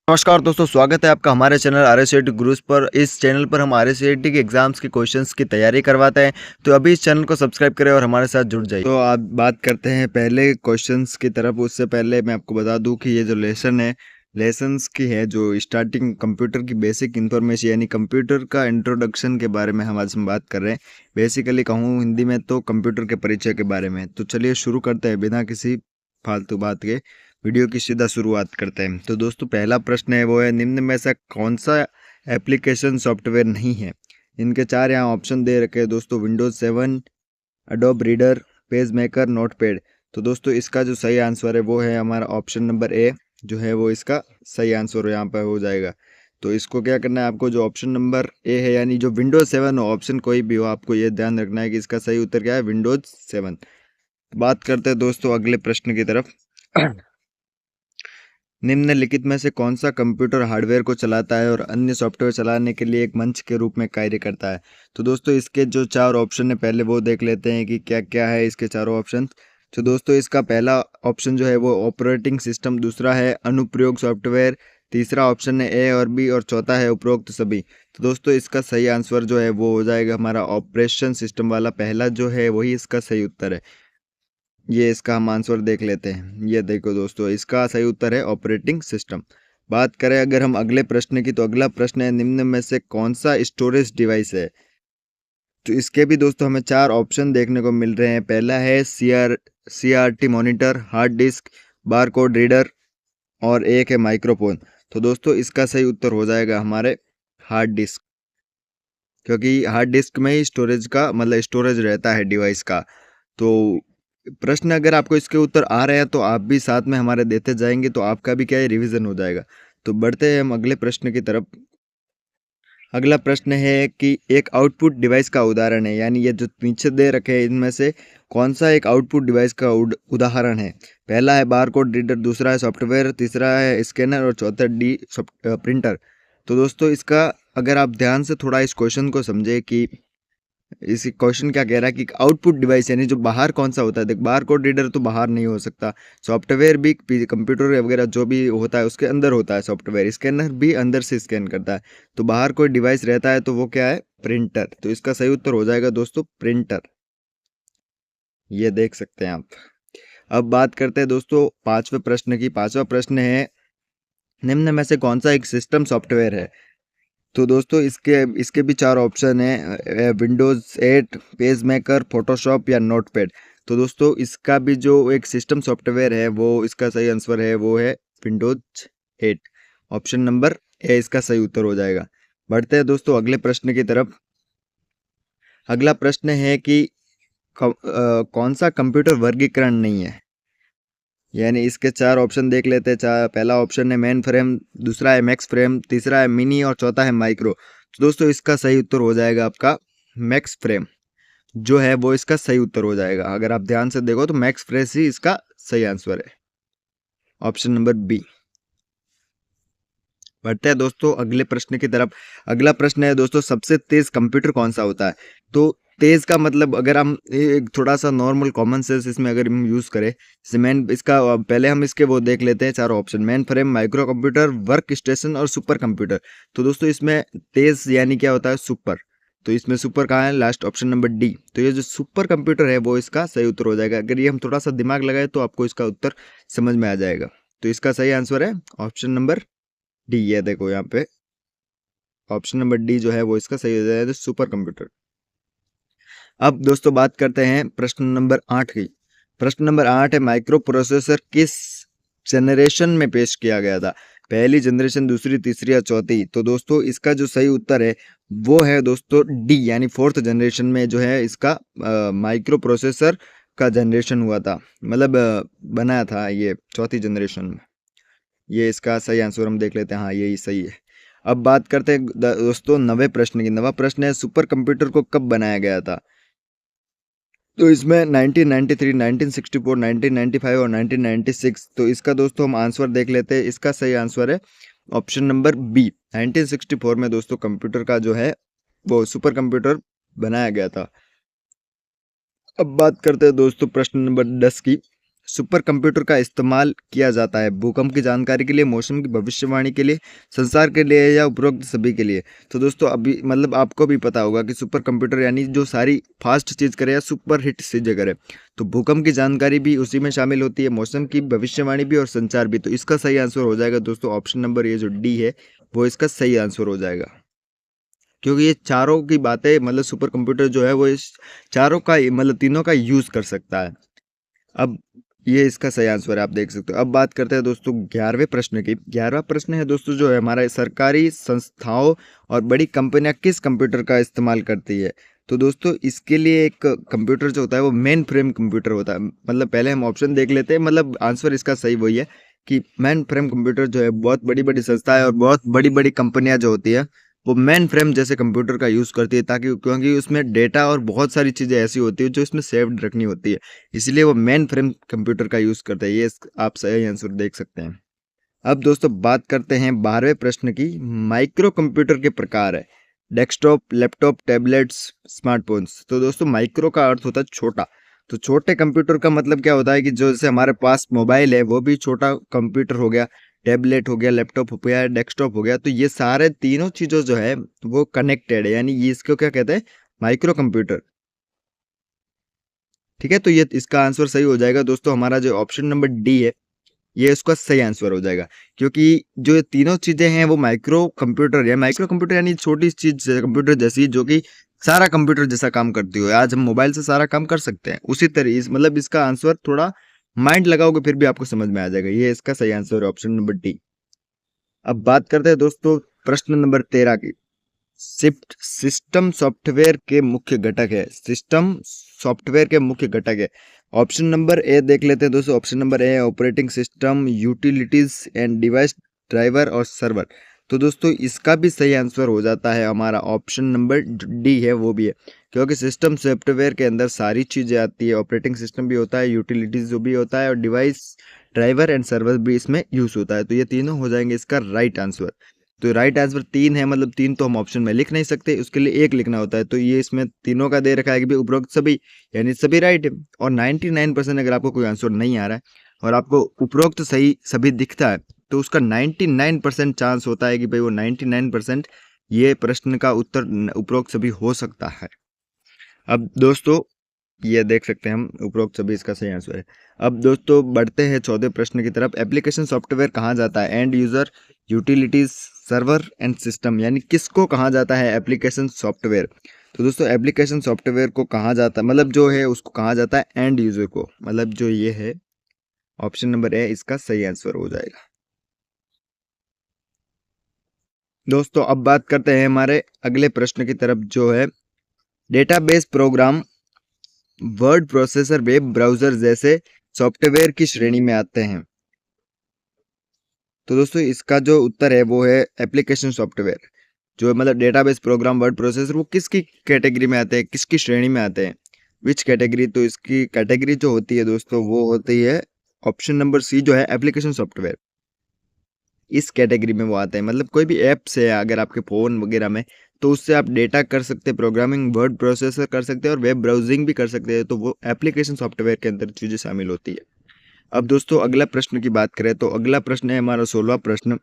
नमस्कार दोस्तों, स्वागत है आपका हमारे चैनल आरएससीईटी गुरुज पर। इस चैनल पर हम आरएससीईटी के एग्जाम्स के क्वेश्चंस की तैयारी करवाते हैं। तो अभी इस चैनल को सब्सक्राइब करें और हमारे साथ जुड़ जाइए। तो आप बात करते हैं पहले क्वेश्चंस की तरफ। उससे पहले मैं आपको बता दूं कि ये जो लेसन है, लेसन्स की है जो स्टार्टिंग कंप्यूटर की बेसिक इन्फॉर्मेशन यानी कंप्यूटर का इंट्रोडक्शन के बारे में हम आज बात कर रहे हैं। बेसिकली कहूँ हिंदी में तो कंप्यूटर के परिचय के बारे में। तो चलिए शुरू करते हैं बिना किसी फालतू बात के। वीडियो की सीधा शुरुआत करते हैं। तो दोस्तों पहला प्रश्न है वो है, निम्न में से कौन सा एप्लीकेशन सॉफ्टवेयर नहीं है। इनके चार यहाँ ऑप्शन दे रखे हैं दोस्तों, Windows 7, adobe reader, page maker, notepad. तो दोस्तों इसका जो सही आंसर है वो है हमारा ऑप्शन नंबर ए, जो है वो इसका सही आंसर यहाँ पर हो जाएगा। तो इसको क्या करना है आपको, जो ऑप्शन नंबर ए है यानी जो विंडोज 7 हो, ऑप्शन कोई भी हो, आपको ये ध्यान रखना है कि इसका सही उत्तर क्या है, विंडोज 7। बात करते हैं दोस्तों अगले प्रश्न की तरफ। निम्नलिखित में से कौन सा कंप्यूटर हार्डवेयर को चलाता है और अन्य सॉफ्टवेयर चलाने के लिए एक मंच के रूप में कार्य करता है। तो दोस्तों इसके जो चार ऑप्शन है पहले वो देख लेते हैं कि क्या क्या है इसके चारों ऑप्शन। तो दोस्तों इसका पहला ऑप्शन जो है वो ऑपरेटिंग सिस्टम, दूसरा है अनुप्रयोग सॉफ्टवेयर, तीसरा ऑप्शन है ए और बी और चौथा है उपरोक्त सभी। तो दोस्तों इसका सही आंसर जो है वो हो जाएगा हमारा ऑपरेशन सिस्टम वाला, पहला जो है वही इसका सही उत्तर है। ये इसका हम आंसर देख लेते हैं। ये देखो दोस्तों इसका सही उत्तर है ऑपरेटिंग सिस्टम। बात करें अगर हम अगले प्रश्न की, तो अगला प्रश्न है, निम्न में से कौन सा स्टोरेज डिवाइस है। तो इसके भी दोस्तों हमें चार ऑप्शन देखने को मिल रहे हैं। पहला है CRT monitor, hard disk, barcode reader और एक है माइक्रोफोन। तो दोस्तों इसका सही उत्तर हो जाएगा हमारे हार्ड डिस्क, क्योंकि हार्ड डिस्क में ही स्टोरेज का मतलब स्टोरेज रहता है डिवाइस का। तो प्रश्न अगर आपको इसके उत्तर आ रहे हैं तो आप भी साथ में हमारे देते जाएंगे, तो आपका भी क्या है, रिवीजन हो जाएगा। तो बढ़ते हैं हम अगले प्रश्न की तरफ। अगला प्रश्न है कि एक आउटपुट डिवाइस का उदाहरण है, यानी ये जो पीछे दे रखे हैं इनमें से कौन सा एक आउटपुट डिवाइस का उदाहरण है। पहला है बारकोड रीडर, दूसरा है सॉफ्टवेयर, तीसरा है स्कैनर और चौथा प्रिंटर। तो दोस्तों इसका अगर आप ध्यान से थोड़ा इस क्वेश्चन को समझे कि इस क्वेश्चन क्या कह रहा है कि आउटपुट डिवाइस यानी जो बाहर कौन सा होता है। देख बार कोड रीडर तो बाहर नहीं हो सकता, सॉफ्टवेयर भी कंप्यूटर वगैरह जो भी होता है उसके अंदर होता है सॉफ्टवेयर, स्कैनर भी अंदर से स्कैन करता है। तो बाहर कोई डिवाइस रहता है तो वो क्या है, प्रिंटर। तो इसका सही उत्तर हो जाएगा दोस्तों प्रिंटर। ये देख सकते हैं आप। अब बात करते हैं दोस्तों पांचवें प्रश्न की। पांचवा प्रश्न है, निम्न में से कौन सा एक सिस्टम सॉफ्टवेयर है। तो दोस्तों इसके इसके भी चार ऑप्शन है, विंडोज़ 8, पेज मेकर, फोटोशॉप या नोटपैड। तो दोस्तों इसका भी जो एक सिस्टम सॉफ्टवेयर है वो इसका सही आंसर है वो है विंडोज 8। ऑप्शन नंबर ए इसका सही उत्तर हो जाएगा। बढ़ते हैं दोस्तों अगले प्रश्न की तरफ। अगला प्रश्न है कि कौन सा कंप्यूटर वर्गीकरण नहीं है। यानी इसके चार ऑप्शन देख लेते हैं। पहला ऑप्शन है मेन फ्रेम, दूसरा है मैक्स फ्रेम, तीसरा है मिनी और चौथा है माइक्रो। तो दोस्तों इसका सही उत्तर हो जाएगा आपका मैक्स फ्रेम, जो है वो इसका सही उत्तर हो जाएगा। अगर आप ध्यान से देखो तो मैक्स फ्रेम ही इसका सही आंसर है, ऑप्शन नंबर बी। बढ़ते हैं दोस्तों अगले प्रश्न की तरफ। अगला प्रश्न है दोस्तों, सबसे तेज कंप्यूटर कौन सा होता है। तो तेज का मतलब अगर हम एक थोड़ा सा नॉर्मल कॉमन सेंस इसमें अगर हम यूज़ करें, जैसे मेन इसका पहले हम इसके वो देख लेते हैं चार option, main frame, micro computer, work station और सुपर कंप्यूटर। तो दोस्तों इसमें तेज यानी क्या होता है, सुपर। तो इसमें सुपर कहाँ है, लास्ट ऑप्शन नंबर डी। तो ये जो सुपर कंप्यूटर है वो इसका सही उत्तर हो जाएगा। अगर ये हम थोड़ा सा दिमाग लगाए तो आपको इसका उत्तर समझ में आ जाएगा। तो इसका सही आंसर है ऑप्शन नंबर डी। ये देखो यहाँ पे ऑप्शन नंबर डी जो है वो इसका सही हो जाएगा, सुपर कंप्यूटर। अब दोस्तों बात करते हैं प्रश्न नंबर 8 की। प्रश्न नंबर 8 है, माइक्रो प्रोसेसर किस जनरेशन में पेश किया गया था। पहली जनरेशन, दूसरी, तीसरी या चौथी। तो दोस्तों इसका जो सही उत्तर है वो है दोस्तों डी, यानी फोर्थ जनरेशन में जो है इसका माइक्रो प्रोसेसर का जनरेशन हुआ था, मतलब बनाया था ये चौथी जनरेशन में। ये इसका सही आंसर हम देख लेते हैं, हाँ यही सही है। अब बात करते हैं दोस्तों नवे प्रश्न की। नवा प्रश्न है, सुपर कंप्यूटर को कब बनाया गया था। तो इसमें 1993, 1964, 1995 और 1996। तो इसका दोस्तों हम आंसर देख लेते हैं। इसका सही आंसर है ऑप्शन नंबर बी, 1964 में दोस्तों कंप्यूटर का जो है वो सुपर कंप्यूटर बनाया गया था। अब बात करते हैं दोस्तों प्रश्न नंबर 10 की। सुपर कंप्यूटर का इस्तेमाल किया जाता है? भूकंप की जानकारी के लिए, मौसम की भविष्यवाणी के लिए, संसार के लिए या उपरोक्त सभी के लिए? तो दोस्तों अभी मतलब आपको भी पता होगा कि सुपर कंप्यूटर यानी जो सारी फास्ट चीज़ करे या सुपर हिट चीज़ें करे, तो भूकंप की जानकारी भी उसी में शामिल होती है, मौसम की भविष्यवाणी भी और संचार भी। तो इसका सही आंसर हो जाएगा दोस्तों ऑप्शन नंबर ये जो डी है वो इसका सही आंसर हो जाएगा, क्योंकि ये चारों की बातें मतलब सुपर कंप्यूटर जो है वो इस चारों का मतलब तीनों का यूज़ कर सकता है। अब ये इसका सही आंसर है, आप देख सकते हो। अब बात करते हैं दोस्तों 11वें प्रश्न की। 11वां प्रश्न है दोस्तों जो है हमारा, सरकारी संस्थाओं और बड़ी कंपनियां किस कंप्यूटर का इस्तेमाल करती है? तो दोस्तों इसके लिए एक कंप्यूटर जो होता है वो मेन फ्रेम कंप्यूटर होता है। मतलब पहले हम ऑप्शन देख लेते हैं, मतलब आंसर इसका सही वही है कि मेन फ्रेम कंप्यूटर जो है बहुत बड़ी बड़ी संस्थाएं और बहुत बड़ी बड़ी कंपनियां जो होती है वो मेन फ्रेम जैसे कंप्यूटर का यूज़ करती है, ताकि क्योंकि उसमें डेटा और बहुत सारी चीज़ें ऐसी होती है जो इसमें सेव्ड रखनी होती है, इसलिए वो मेन फ्रेम कंप्यूटर का यूज़ करते हैं। ये आप सही आंसर देख सकते हैं। अब दोस्तों बात करते हैं 12वें प्रश्न की। माइक्रो कंप्यूटर के प्रकार है, डेस्कटॉप, लैपटॉप, टैबलेट्स, स्मार्टफोन्स। तो दोस्तों माइक्रो का अर्थ होता है छोटा। तो छोटे कंप्यूटर का मतलब क्या होता है कि जो जैसे हमारे पास मोबाइल है वो भी छोटा कंप्यूटर हो गया, टैबलेट हो गया, लैपटॉप हो गया, डेस्कटॉप हो गया। तो ये सारे तीनों चीज़ों जो है वो कनेक्टेड है, यानी ये इसको क्या कहते हैं, माइक्रो कंप्यूटर। ठीक है, तो ये इसका आंसर सही हो जाएगा दोस्तों हमारा जो ऑप्शन नंबर डी है ये इसका सही आंसर हो जाएगा, क्योंकि जो ये तीनों चीजें हैं वो माइक्रो कंप्यूटर है। माइक्रो कंप्यूटर यानी छोटी चीज कंप्यूटर जैसी जो कि सारा कंप्यूटर जैसा काम करती हो। आज हम मोबाइल से सारा काम कर सकते हैं उसी तरह मतलब इसका आंसर थोड़ा माइंड लगाओगे फिर भी आपको समझ में आ जाएगा। ये इसका सही आंसर है ऑप्शन नंबर डी। अब बात करते हैं दोस्तों प्रश्न नंबर 13 की। शिफ्ट सिस्टम सॉफ्टवेयर के मुख्य घटक है, सिस्टम सॉफ्टवेयर के मुख्य घटक है। ऑप्शन नंबर ए देख लेते हैं दोस्तों। Option number A operating system, utilities and device driver और सर्वर। तो दोस्तों इसका भी सही आंसर हो जाता है हमारा ऑप्शन नंबर डी है वो भी है, क्योंकि सिस्टम सॉफ्टवेयर के अंदर सारी चीज़ें आती है। ऑपरेटिंग सिस्टम भी होता है, यूटिलिटीज जो भी होता है और डिवाइस ड्राइवर एंड सर्वर भी इसमें यूज होता है। तो ये तीनों हो जाएंगे इसका राइट आंसर। तो राइट आंसर 3 है, मतलब 3 तो हम ऑप्शन में लिख नहीं सकते, उसके लिए 1 लिखना होता है। तो ये इसमें तीनों का दे रखा है कि भाई उपरोक्त सभी, यानी सभी राइट है। और 99% अगर आपको कोई आंसर नहीं आ रहा है और आपको उपरोक्त सही सभी दिखता है तो उसका 99% चांस होता है कि भाई वो 99% ये प्रश्न का उत्तर उपरोक्त सभी हो सकता है। अब दोस्तों ये देख सकते हैं हम उपरोक्त सभी इसका सही आंसर है। अब दोस्तों बढ़ते हैं 14वें प्रश्न की तरफ। एप्लीकेशन सॉफ्टवेयर कहा जाता है, and user, utilities, server and system, यानी किसको कहा जाता है एप्लीकेशन सॉफ्टवेयर? तो दोस्तों एप्लीकेशन सॉफ्टवेयर को कहा जाता है, मतलब जो है उसको कहा जाता है एंड यूजर को, मतलब जो ये है ऑप्शन नंबर ए इसका सही आंसर हो जाएगा। दोस्तों अब बात करते हैं हमारे अगले प्रश्न की तरफ जो है database program, word processor, web browser जैसे सॉफ्टवेयर की श्रेणी में आते हैं। तो दोस्तों इसका जो उत्तर है वो है एप्लीकेशन सॉफ्टवेयर। जो मतलब डेटाबेस प्रोग्राम, वर्ड प्रोसेसर, वो किसकी कैटेगरी में आते हैं, किसकी श्रेणी में आते हैं, विच कैटेगरी? तो इसकी कैटेगरी जो होती है दोस्तों वो होती है ऑप्शन नंबर सी जो है एप्लीकेशन सॉफ्टवेयर। इस कैटेगरी में वो आते हैं, मतलब कोई भी ऐप से अगर आपके फ़ोन वगैरह में, तो उससे आप डेटा कर सकते हैं, प्रोग्रामिंग, वर्ड प्रोसेसर कर सकते हैं और वेब ब्राउजिंग भी कर सकते हैं। तो वो एप्लीकेशन सॉफ्टवेयर के अंदर चीज़ें शामिल होती है। अब दोस्तों अगला प्रश्न की बात करें तो अगला प्रश्न है हमारा 16वां प्रश्न।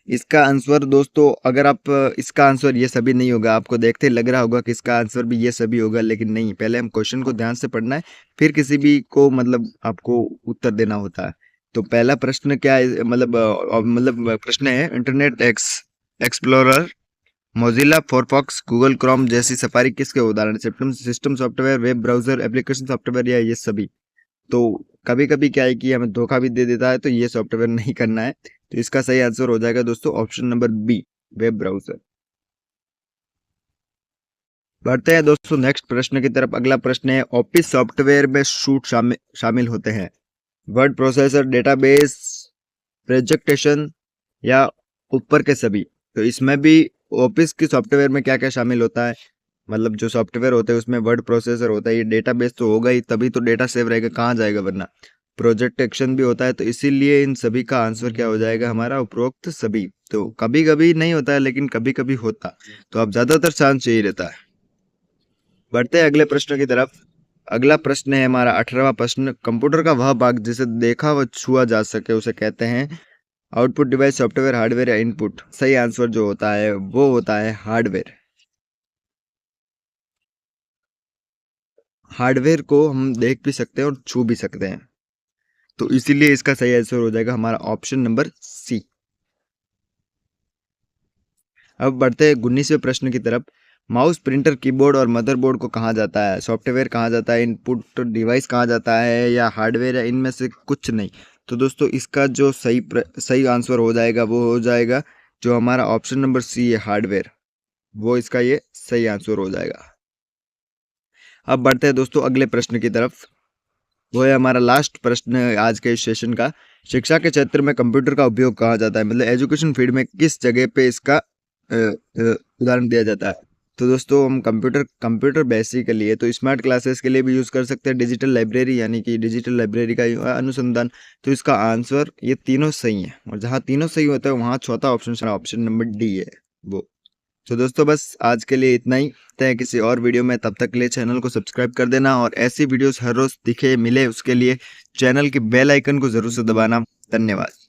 इसका आंसर दोस्तों अगर आप इसका आंसर ये सभी नहीं होगा, आपको देखते लग रहा होगा कि इसका आंसर भी ये सभी होगा, लेकिन नहीं। पहले हम क्वेश्चन को ध्यान से पढ़ना है, फिर किसी भी को मतलब आपको उत्तर देना होता है। तो पहला प्रश्न क्या है, मतलब प्रश्न है internet explorer, Mozilla Firefox, Google Chrome जैसी सफारी किसके उदाहरण? System software, web browser, application software या ये सभी? तो कभी कभी क्या है कि हमें धोखा भी दे देता है, तो ये सॉफ्टवेयर नहीं करना है। तो इसका सही आंसर हो जाएगा दोस्तों option number B, web browser. बढ़ते हैं दोस्तों नेक्स्ट प्रश्न की तरफ। अगला प्रश्न है ऑफिस सॉफ्टवेयर में सूट शामिल होते हैं, वर्ड प्रोसेसर, डेटाबेस, प्रेजेंटेशन या ऊपर के सभी? तो इसमें भी ऑफिस की सॉफ्टवेयर में क्या क्या शामिल होता है, मतलब जो सॉफ्टवेयर होते हैं उसमें वर्ड प्रोसेसर होता है, ये डेटाबेस तो होगा ही, तभी तो डेटा सेव रहेगा, कहाँ जाएगा वरना। प्रोजेक्ट एक्शन भी होता है, तो इसीलिए इन सभी का आंसर क्या हो जाएगा हमारा उपरोक्त सभी। तो कभी कभी नहीं होता है लेकिन कभी कभी होता, तो अब ज्यादातर चांस यही रहता है। बढ़ते हैं अगले प्रश्न की तरफ। अगला प्रश्न है हमारा 18वां प्रश्न, कंप्यूटर का वह भाग जिसे देखा व छुआ जा सके उसे कहते हैं आउटपुट डिवाइस, सॉफ्टवेयर, हार्डवेयर या इनपुट। सही आंसर जो होता है वो होता है हार्डवेयर। हार्डवेयर को हम देख भी सकते हैं और छू भी सकते हैं, तो इसीलिए इसका सही आंसर हो जाएगा हमारा ऑप्शन नंबर सी। अब बढ़ते हैं 19वें प्रश्न की तरफ। माउस, प्रिंटर, कीबोर्ड और मदरबोर्ड को कहा जाता है? सॉफ्टवेयर कहा जाता है, इनपुट डिवाइस कहा जाता है या हार्डवेयर, या इनमें से कुछ नहीं? तो दोस्तों इसका जो सही आंसर हो जाएगा वो हो जाएगा जो हमारा ऑप्शन नंबर सी है, हार्डवेयर। वो इसका ये सही आंसर हो जाएगा। अब बढ़ते हैं दोस्तों अगले प्रश्न की तरफ। वो है हमारा लास्ट प्रश्न आज के इस सेशन का। शिक्षा के क्षेत्र में कंप्यूटर का उपयोग कहा जाता है, मतलब एजुकेशन फील्ड में किस जगह पे इसका उदाहरण दिया जाता है? तो दोस्तों हम कंप्यूटर बेसिकली है तो स्मार्ट क्लासेस के लिए भी यूज़ कर सकते हैं, डिजिटल लाइब्रेरी यानी कि डिजिटल लाइब्रेरी का अनुसंधान। तो इसका आंसर ये तीनों सही है, और जहाँ तीनों सही होता है वहाँ चौथा ऑप्शन ऑप्शन नंबर डी है वो। तो दोस्तों बस आज के लिए इतना ही, मिलते हैं किसी और वीडियो में। तब तक के लिए चैनल को सब्सक्राइब कर देना, और ऐसी वीडियोस हर रोज़ दिखे मिले उसके लिए चैनल के बेल आइकन को ज़रूर से दबाना। धन्यवाद।